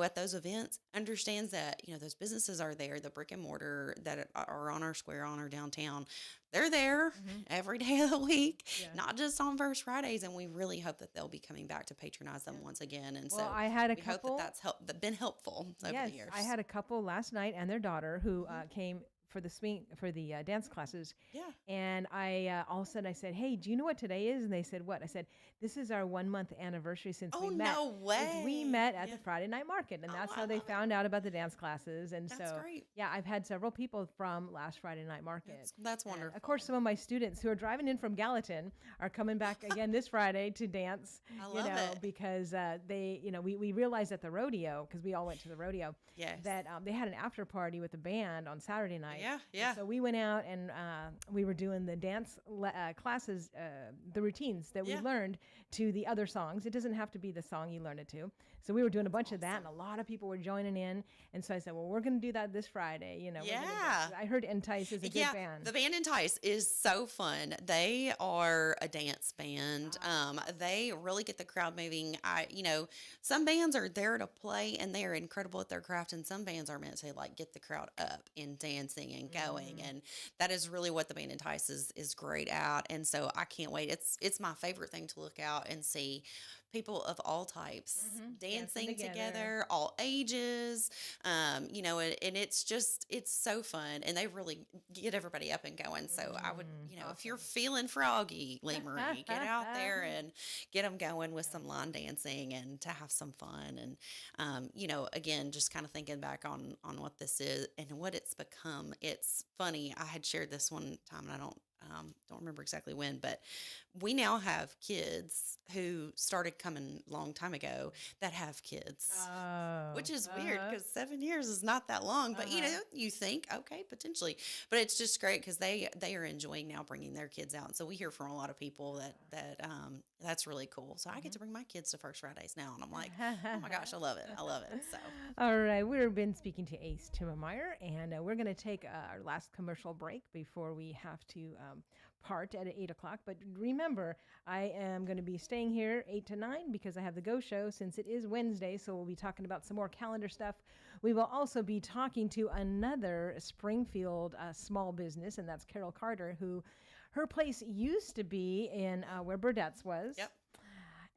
at those events, understands that those businesses are there, the brick and mortar that are on our square, on our downtown. They're there every day of the week, Yeah. not just on First Fridays, and we really hope that they'll be coming back to patronize them once again. And Well, so I had a we couple. hope that been helpful over Yes, the years. I had a couple last night and their daughter who came for the dance classes. Yeah. And I all of a sudden I said, "Hey, do you know what today is?" And they said, "What?" I said, "This is our 1 month anniversary since Oh, we met." no 'Cause we way. met at Yeah. the Friday night market, and Oh, that's I how they love it. found out about the dance classes. And That's so, great. yeah, I've had several people from last Friday night market. That's And, wonderful. of course, some of my students who are driving in from Gallatin are coming back again this Friday to dance. I love it. Because they, we realized at the rodeo, because we all went to the rodeo, Yes. that they had an after party with the band on Saturday night. Yeah, And yeah. so we went out and we were doing the dance classes, the routines that we Yeah. learned to the other songs. It doesn't have to be the song you learn it to. So we were doing a bunch of that, and a lot of people were joining in. And so I said, well, we're going to do that this Friday. We're gonna Yeah. I heard Entice is a good band. The band Entice is so fun. They are a dance band. They really get the crowd moving. Some bands are there to play and they are incredible at their craft, and some bands are meant to get the crowd up and dancing and going. And that is really what the band Entice is great at. And so I can't wait. It's my favorite thing to look out and see people of all types dancing Dancing together. together, all ages, and it's so fun, and they really get everybody up and going. So I would, if you're feeling froggy, Lee Marie, get out there and get them going with some line dancing and to have some fun. And, again, just kind of thinking back on what this is and what it's become. It's funny. I had shared this one time, and I don't remember exactly when, but we now have kids who started coming a long time ago that have kids, Oh, which is weird because 7 years is not that long, but you think, okay, potentially, but it's just great because they are enjoying now bringing their kids out. And so we hear from a lot of people that's really cool. So I get to bring my kids to First Fridays now, and I'm like, oh my gosh, I love it. I love it. So All right, we've been speaking to Ace Timmermeyer, and we're going to take our last commercial break before we have to part at 8 o'clock. But remember, I am going to be staying here 8 to 9 because I have the Go Show since it is Wednesday, so we'll be talking about some more calendar stuff. We will also be talking to another Springfield small business, and that's Carol Carter, who her place used to be in where Burdett's was. Yep.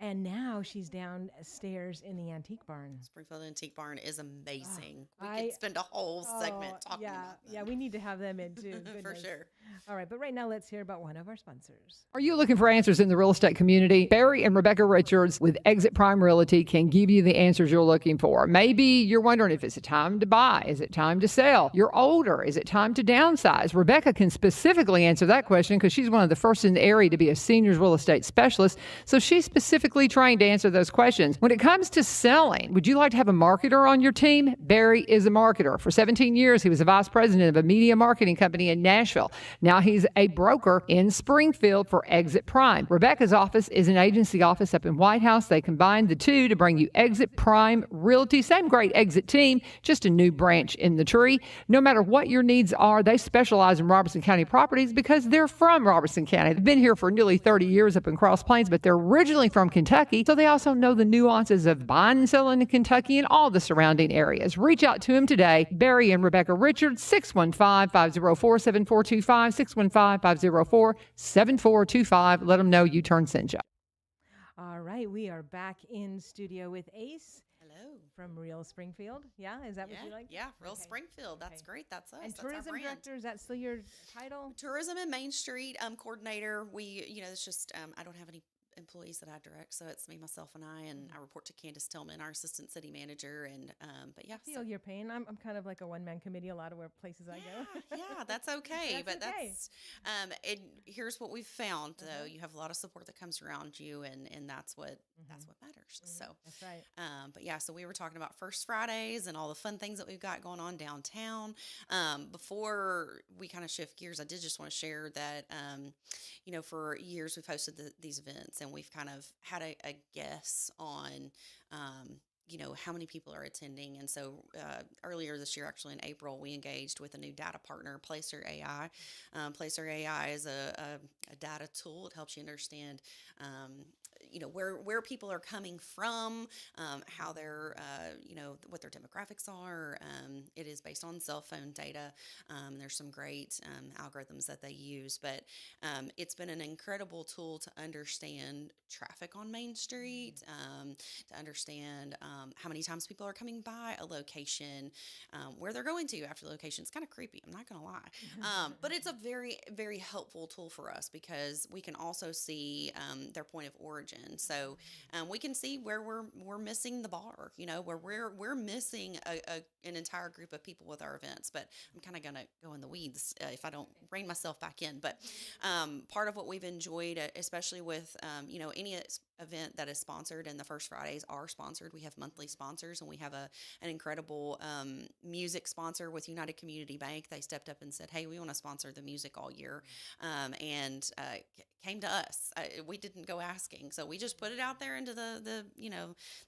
And now she's downstairs in the Antique Barn. Springfield Antique Barn is amazing. We I- could spend a whole segment talking yeah, about them. yeah, we need to have them in too. For Goodness. sure. All right, but right now let's hear about one of our sponsors. Are you looking for answers in the real estate community? Barry and Rebecca Richards with Exit Prime Realty can give you the answers you're looking for. Maybe you're wondering if it's a time to buy. Is it time to sell? You're older. Is it time to downsize? Rebecca can specifically answer that question because she's one of the first in the area to be a seniors real estate specialist. So she's specifically trained to answer those questions. When it comes to selling, would you like to have a marketer on your team? Barry is a marketer. For 17 years, he was a vice president of a media marketing company in Nashville. Now he's a broker in Springfield for Exit Prime. Rebecca's office is an agency office up in White House. They combined the two to bring you Exit Prime Realty. Same great Exit team, just a new branch in the tree. No matter what your needs are, they specialize in Robertson County properties because they're from Robertson County. They've been here for nearly 30 years up in Cross Plains, but they're originally from Kentucky, so they also know the nuances of buying and selling in Kentucky and all the surrounding areas. Reach out to him today. Barry and Rebecca Richards, 615-504-7425, 615-504-7425. Let them know you turned Sinja. All right, we are back in studio with Ace Hello. from Real Springfield. Yeah, is that what you like? Yeah, Real Okay. Springfield. That's Okay. great. That's us. And That's our tourism brand. director, is that still your title? Tourism and Main Street coordinator. It's just I don't have any employees that I direct, so it's me, myself, and I report to Candace Tillman, our assistant city manager. And but yeah, I feel your pain. I'm kind of like a one-man committee a lot of where places I go. yeah, that's okay. That's but okay. that's and here's what we've found though: you have a lot of support that comes around you, and that's what matters. So That's right. but yeah, so we were talking about First Fridays and all the fun things that we've got going on downtown. Before we kind of shift gears, I did just want to share that, for years we've hosted these events and we've kind of had a guess on, how many people are attending. And so earlier this year, actually in April, we engaged with a new data partner, Placer AI. Placer AI is a data tool. It helps you understand where people are coming from, how they're, what their demographics are. It is based on cell phone data. There's some great algorithms that they use, but it's been an incredible tool to understand traffic on Main Street, to understand how many times people are coming by a location, where they're going to after the location. It's kind of creepy, I'm not going to lie. But it's a very, very helpful tool for us because we can also see their point of origin. So we can see where we're missing the bar, where we're missing an entire group of people with our events. But I'm kind of going to go in the weeds if I don't rein myself back in. But part of what we've enjoyed, especially with any event that is sponsored, and the First Fridays are sponsored. We have monthly sponsors, and we have an incredible music sponsor with United Community Bank. They stepped up and said, "Hey, we want to sponsor the music all year," and came to us. We didn't go asking, so we just put it out there into the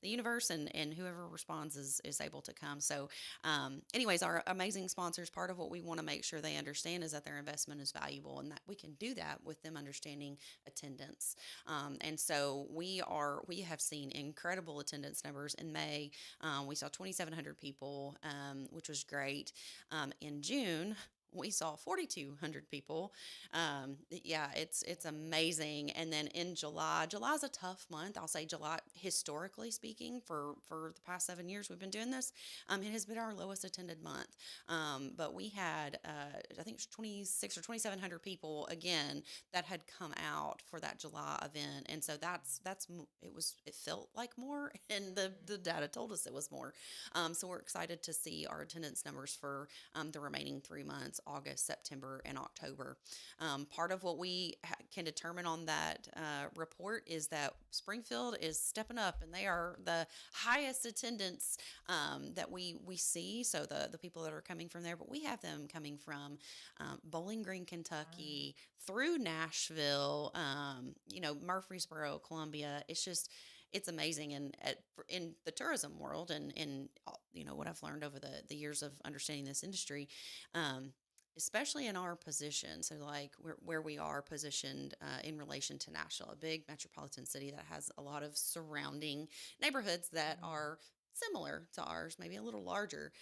universe, and whoever responds is able to come. So, anyways, our amazing sponsors. Part of what we want to make sure they understand is that their investment is valuable, and that we can do that with them understanding attendance. And so we have seen incredible attendance numbers in May. We saw 2,700 people, which was great. In June, we saw 4,200 people. It's amazing. And then in July's a tough month. I'll say July, historically speaking, for the past 7 years we've been doing this, it has been our lowest attended month. But we had, I think it was 26 or 2,700 people again that had come out for that July event. And so it felt like more, and the data told us it was more. So we're excited to see our attendance numbers for the remaining 3 months. August, September, and October. Part of what we can determine on that report is that Springfield is stepping up, and they are the highest attendance that we see. So the people that are coming from there, but we have them coming from Bowling Green, Kentucky, through Nashville, Murfreesboro, Columbia. It's amazing. And in the tourism world, and what I've learned over the years of understanding this industry, especially in our position, so like where we are positioned in relation to Nashville, a big metropolitan city that has a lot of surrounding neighborhoods that are similar to ours, maybe a little larger.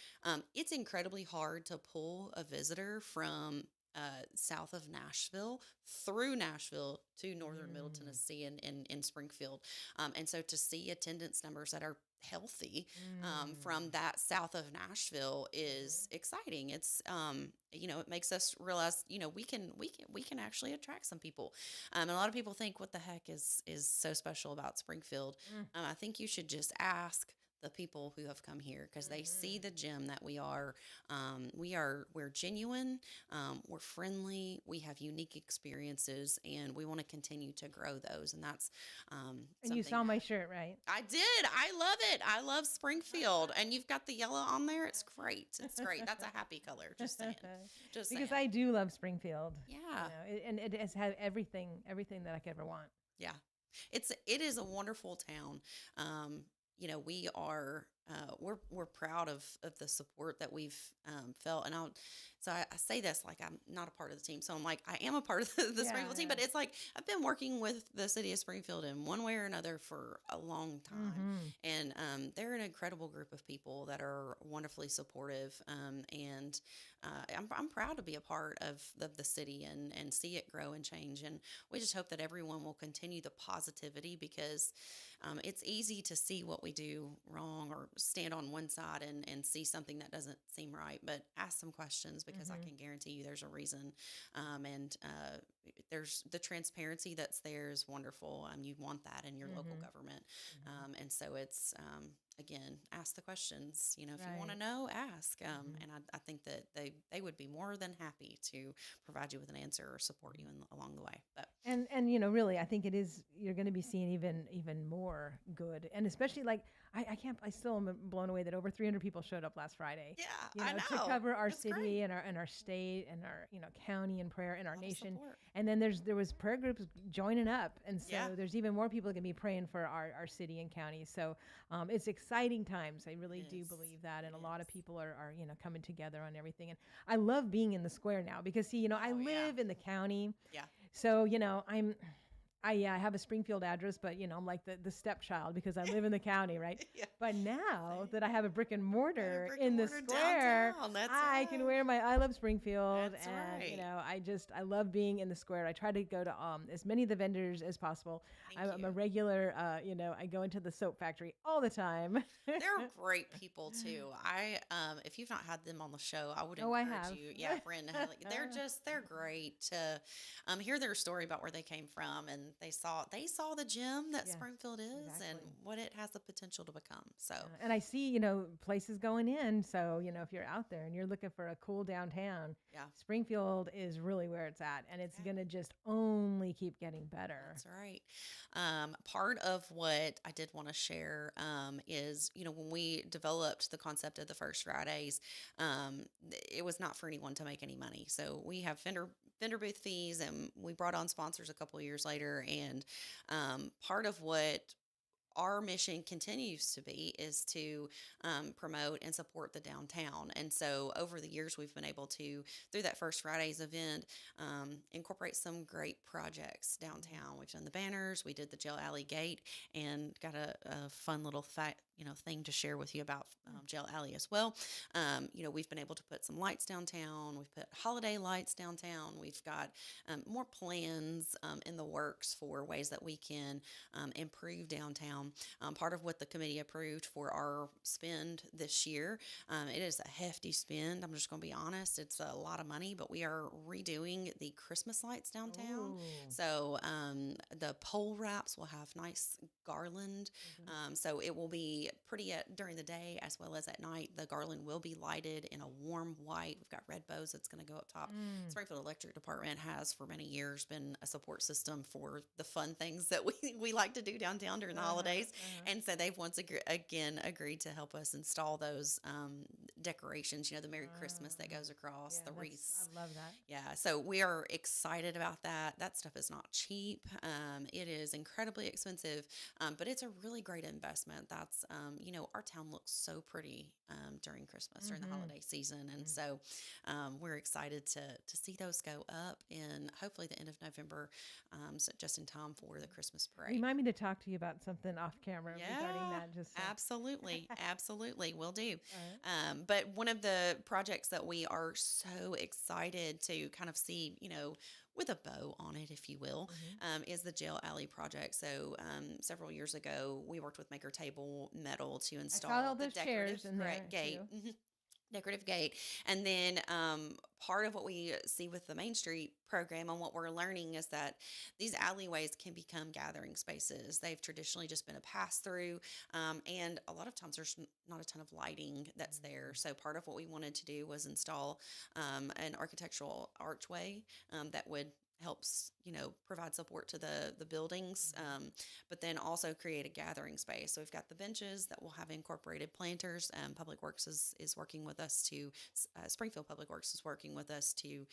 It's incredibly hard to pull a visitor from south of Nashville through Nashville to northern Middle Tennessee and in Springfield. And so to see attendance numbers that are healthy from that south of Nashville is exciting. It's it makes us realize we can actually attract some people. And a lot of people think, what the heck is so special about Springfield? Mm. I think you should just ask the people who have come here, because they see the gym that we are. We're genuine, we're friendly, we have unique experiences, and we want to continue to grow those. And that's And you saw my shirt, right? I did. I love it. I love Springfield, and you've got the yellow on there. It's great. It's great. That's a happy color. Just saying. Just Because saying. I do love Springfield. Yeah. And it has had everything that I could ever want. Yeah. It is a wonderful town. We are we're proud of the support that we've felt. And I say this like I'm not a part of the team, so I'm like I am a part of the Springfield team, but it's like I've been working with the city of Springfield in one way or another for a long time, and they're an incredible group of people that are wonderfully supportive, and I'm proud to be a part of the city and see it grow and change. And we just hope that everyone will continue the positivity, because it's easy to see what we do wrong or stand on one side and see something that doesn't seem right, but ask some questions, because I can guarantee you there's a reason. And there's the transparency that's there is wonderful. You want that in your local government. And so it's, again, ask the questions. If you want to know, ask. And I think that they would be more than happy to provide you with an answer or support you along the way. But And really, I think you're going to be seeing even more good, and especially like I still am blown away that over 300 people showed up last Friday. Yeah, I know. To cover our That's city great. and our state and our county in prayer and our A lot of nation. support. And then there was prayer groups joining up, and so Yeah. there's even more people going to be praying for our city and county. So it's exciting times. I really It do is. believe that, and It a lot of is. people are coming together on everything. And I love being in the square now, because I Oh, yeah. live in the county. Yeah. So, I have a Springfield address, but I'm like the stepchild, because I live in the county, right? Yeah. But now that I have a brick and mortar brick in and the mortar square, downtown, that's I can right. wear my I love Springfield, That's and right. I love being in the square. I try to go to as many of the vendors as possible. Thank I'm a you. regular, I go into the soap factory all the time. They're great people too. If you've not had them on the show, I would Oh, I encourage have. you. Yeah, Brenda, they're great to hear their story about where they came from, and they saw the gym that Yes, Springfield is and exactly. what it has the potential to become. So And I see, places going in. So, if you're out there and you're looking for a cool downtown, yeah. Springfield is really where it's at. And it's going to just only keep getting better. That's right. Part of what I did want to share is, when we developed the concept of the First Fridays, it was not for anyone to make any money. So we have vendor booth fees, and we brought on sponsors a couple of years later. And part of what our mission continues to be is to promote and support the downtown. And so over the years, we've been able to, through that First Fridays event, incorporate some great projects downtown. We've done the banners, we did the Jail Alley Gate, and got a fun little thing to share with you about Jail Alley as well. We've been able to put some lights downtown. We've put holiday lights downtown. We've got more plans in the works for ways that we can improve downtown. Part of what the committee approved for our spend this year, it is a hefty spend. I'm just going to be honest. It's a lot of money, but we are redoing the Christmas lights downtown. Ooh. So the pole wraps will have nice garland. So it will be pretty during the day as well as at night. The garland will be lighted in a warm white. We've got red bows that's going to go up top. Springfield Electric Department has for many years been a support system for the fun things that we like to do downtown during the holidays. And so they've once again agreed to help us install those decorations, the Merry Christmas that goes across, the wreaths. I love that. Yeah, so we are excited about that. That stuff is not cheap. It is incredibly expensive, but it's a really great investment. That's, our town looks so pretty during Christmas, during the holiday season. And so we're excited to see those go up in hopefully the end of November, so just in time for the Christmas parade. Remind me to talk to you about something off camera regarding that. Just Absolutely. Absolutely. Will do. All right. But one of the projects that we are so excited to kind of see, with a bow on it, if you will, is the Jail Alley project. So several years ago, we worked with Maker Table Metal to I install saw all the those chairs in there gate. too. Decorative gate. And then part of what we see with the Main Street program and what we're learning is that these alleyways can become gathering spaces. They've traditionally just been a pass through, and a lot of times there's not a ton of lighting that's there. So part of what we wanted to do was install an architectural archway that would helps provide support to the buildings, but then also create a gathering space. So we've got the benches that will have incorporated planters. Public Works is working with us to Springfield Public Works is working with us to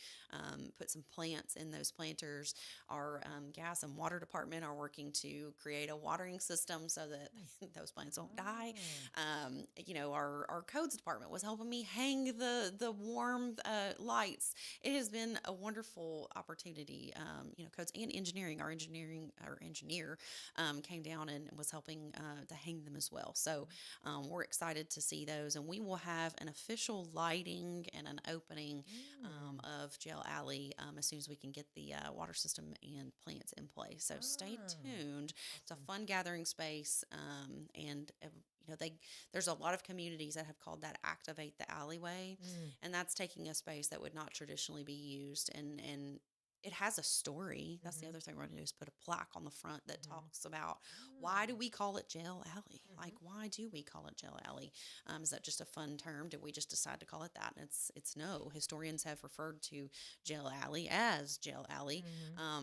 put some plants in those planters. Our gas and water department are working to create a watering system so that those plants won't die. Our codes department was helping me hang the warm lights. It has been a wonderful opportunity. Codes and engineering. Our engineer came down and was helping to hang them as well. So we're excited to see those, and we will have an official lighting and an opening of Jail Alley as soon as we can get the water system and plants in place. So stay tuned. It's a fun gathering space, and there's a lot of communities that have called that Activate the Alleyway, and that's taking a space that would not traditionally be used and it has a story. That's the other thing we're going to do is put a plaque on the front that talks about why do we call it Jail Alley? Like, why do we call it Jail Alley? Is that just a fun term? Did we just decide to call it that? And it's no. Historians have referred to Jail Alley as Jail Alley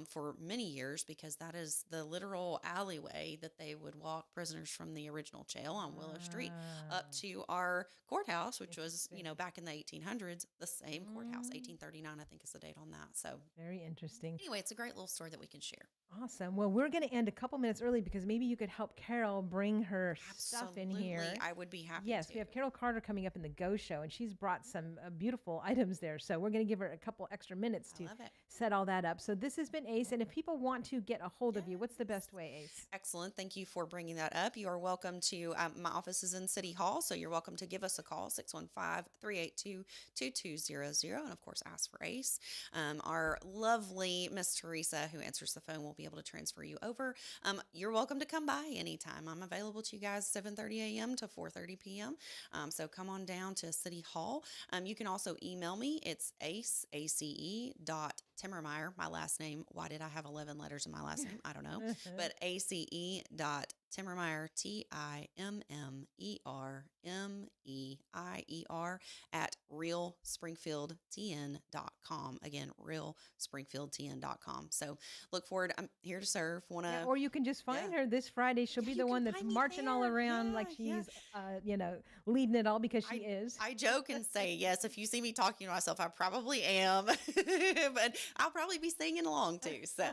for many years because that is the literal alleyway that they would walk prisoners from the original jail on Willow Street up to our courthouse, which was, back in the 1800s, the same courthouse. 1839, I think is the date on that. So very interesting. Anyway, it's a great little story that we can share. Awesome. Well, we're going to end a couple minutes early because maybe you could help Carol bring her stuff in here. Absolutely. I would be happy Yes, we have Carol Carter coming up in the Go Show, and she's brought some beautiful items there. So we're going to give her a couple extra minutes to set all that up. So this has been Ace, and if people want to get a hold of you, what's the best way, Ace? Excellent. Thank you for bringing that up. You are welcome to, my office is in City Hall, so you're welcome to give us a call, 615-382-2200, and of course, ask for Ace. Our lovely Miss Teresa, who answers the phone, will be able to transfer you over. You're welcome to come by anytime. I'm available to you guys 7:30 a.m. to 4:30 p.m. So come on down to City Hall. You can also email me. It's ace.timmermeyer, my last name. Why did I have 11 letters in my last name? I don't know. But ace.timmermeyer, TIMMERMEIER at realspringfieldtn.com. Again, realspringfieldtn.com. So look forward. I'm here to serve. Or you can just find her this Friday. She'll be the one that's marching all around like she's, leading it all because she is. I joke and say, yes, if you see me talking to myself, I probably am, but I'll probably be singing along too. So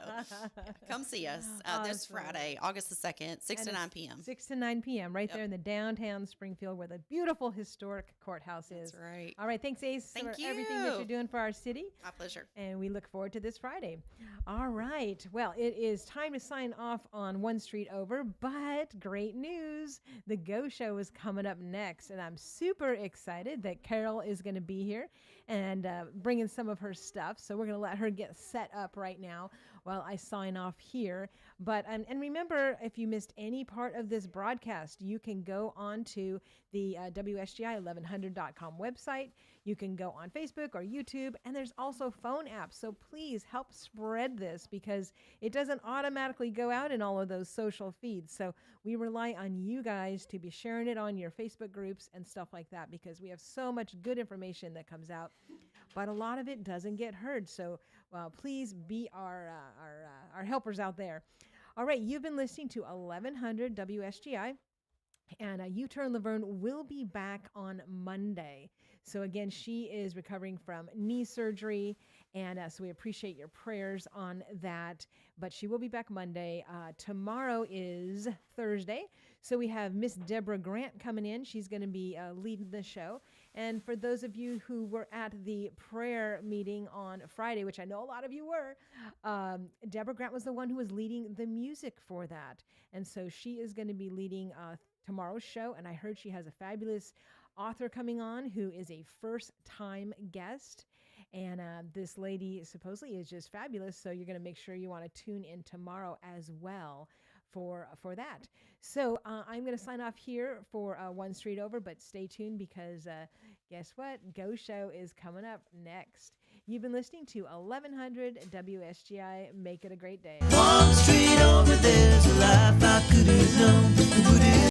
come see us this Friday, August the 2nd, 6 to 9 p.m. 6 to 9 p.m. right there in the downtown Springfield where the beautiful historic courthouse is. That's right. All right. Thanks, Ace, for everything that you're doing for our city. My pleasure. And we look forward to this Friday. All right. Well, it is time to sign off on One Street Over, but great news. The Go Show is coming up next, and I'm super excited that Carol is going to be here and bringing some of her stuff. So we're going to let her get set up right now while I sign off here. But and remember, if you missed any part of this broadcast, you can go on to the WSGI1100.com website. You can go on Facebook or YouTube, and there's also phone apps. So please help spread this because it doesn't automatically go out in all of those social feeds. So we rely on you guys to be sharing it on your Facebook groups and stuff like that because we have so much good information that comes out, but a lot of it doesn't get heard. So please be our helpers out there. All right, you've been listening to 1100 WSGI. And U-Turn Laverne will be back on Monday. So again, she is recovering from knee surgery, and so we appreciate your prayers on that. But she will be back Monday. Tomorrow is Thursday, so we have Miss Deborah Grant coming in. She's going to be leading the show. And for those of you who were at the prayer meeting on Friday, which I know a lot of you were, Deborah Grant was the one who was leading the music for that. And so she is going to be leading tomorrow's show, and I heard she has a fabulous author coming on who is a first-time guest, And this lady supposedly is just fabulous. So you're going to make sure you want to tune in tomorrow as well for that. So I'm going to sign off here for One Street Over, but stay tuned because guess what? Go Show is coming up next. You've been listening to 1100 WSGI. Make it a great day. One street over there.